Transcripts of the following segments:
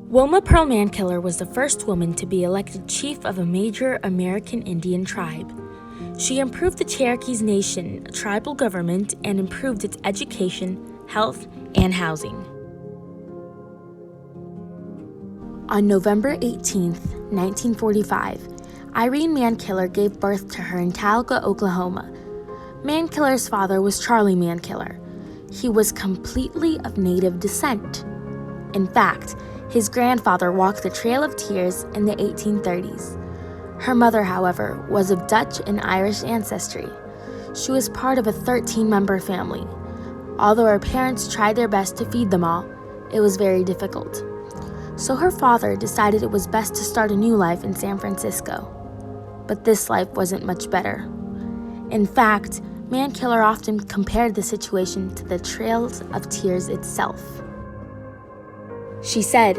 Wilma Pearl Mankiller was the first woman to be elected chief of a major American Indian tribe. She improved the Cherokees Nation tribal government and improved its education, health, and housing. On November 18, 1945, Irene Mankiller gave birth to her in Talca, Oklahoma. Mankiller's father was Charlie Mankiller. He was completely of Native descent. In fact, his grandfather walked the Trail of Tears in the 1830s. Her mother, however, was of Dutch and Irish ancestry. She was part of a 13-member family. Although her parents tried their best to feed them all, it was very difficult. So her father decided it was best to start a new life in San Francisco. But this life wasn't much better. In fact, Mankiller often compared the situation to the Trails of Tears itself. She said,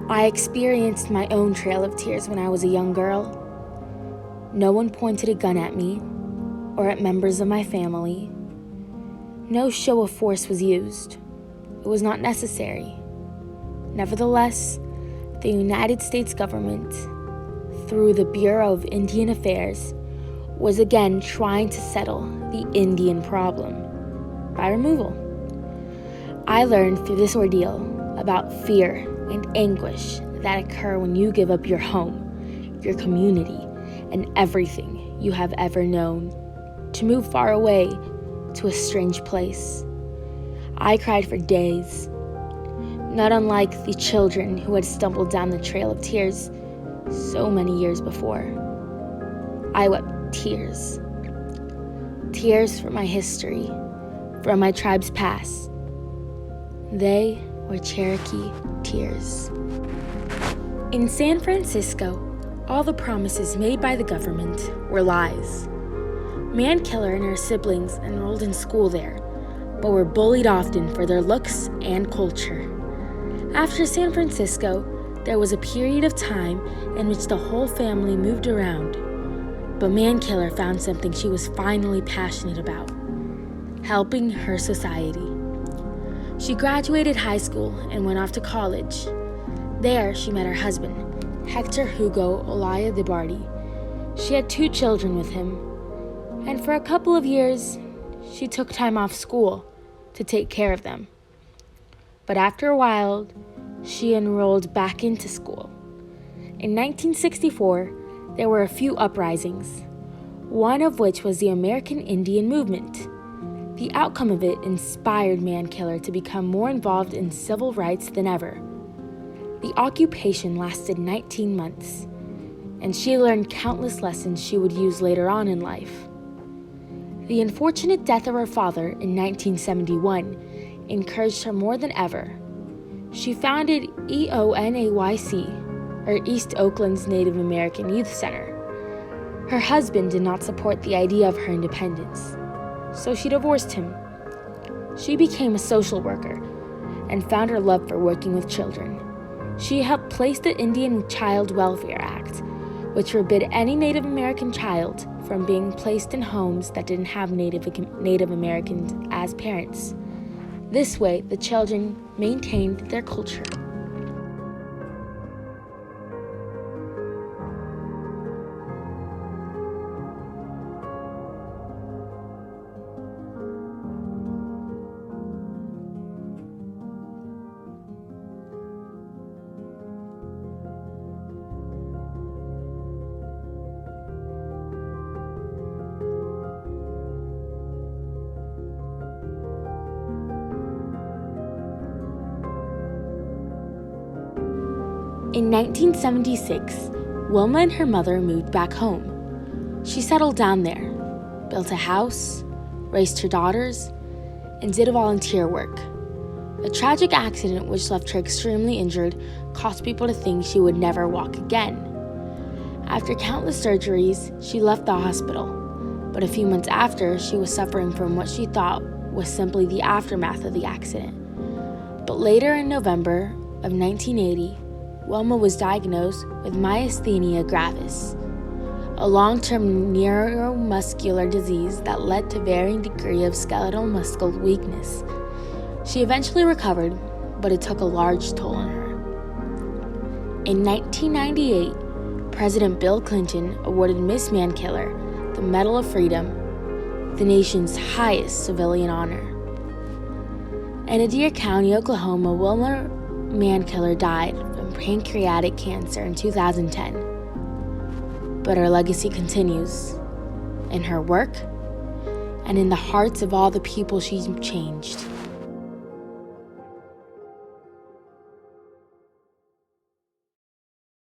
"I experienced my own Trail of Tears when I was a young girl. No one pointed a gun at me or at members of my family. No show of force was used. It was not necessary. Nevertheless, the United States government, through the Bureau of Indian Affairs, was again trying to settle the Indian problem by removal. I learned through this ordeal about fear and anguish that occur when you give up your home, your community, and everything you have ever known to move far away to a strange place. I cried for days, not unlike the children who had stumbled down the Trail of Tears so many years before. I wept tears. Tears from my history, from my tribe's past. They were Cherokee tears. In San Francisco, all the promises made by the government were lies. Mankiller and her siblings enrolled in school there, but were bullied often for their looks and culture. After San Francisco, there was a period of time in which the whole family moved around, but Mankiller found something she was finally passionate about: helping her society. She graduated high school and went off to college. There, she met her husband, Hector Hugo Olaya DeBardi. She had 2 children with him, and for a couple of years, she took time off school to take care of them. But after a while, she enrolled back into school. In 1964, there were a few uprisings, one of which was the American Indian Movement. The outcome of it inspired Mankiller to become more involved in civil rights than ever. The occupation lasted 19 months, and she learned countless lessons she would use later on in life. The unfortunate death of her father in 1971 encouraged her more than ever. She founded EONAYC, or East Oakland's Native American Youth Center. Her husband did not support the idea of her independence, so she divorced him. She became a social worker and found her love for working with children. She helped place the Indian Child Welfare Act, which forbid any Native American child from being placed in homes that didn't have Native Americans as parents. This way, the children maintained their culture. In 1976, Wilma and her mother moved back home. She settled down there, built a house, raised her daughters, and did volunteer work. A tragic accident which left her extremely injured caused people to think she would never walk again. After countless surgeries, she left the hospital, but a few months after, she was suffering from what she thought was simply the aftermath of the accident. But later in November of 1980, Wilma was diagnosed with myasthenia gravis, a long-term neuromuscular disease that led to varying degree of skeletal muscle weakness. She eventually recovered, but it took a large toll on her. In 1998, President Bill Clinton awarded Miss Mankiller the Medal of Freedom, the nation's highest civilian honor. In Adair County, Oklahoma, Wilma Mankiller died from pancreatic cancer in 2010. But her legacy continues in her work and in the hearts of all the people she's changed.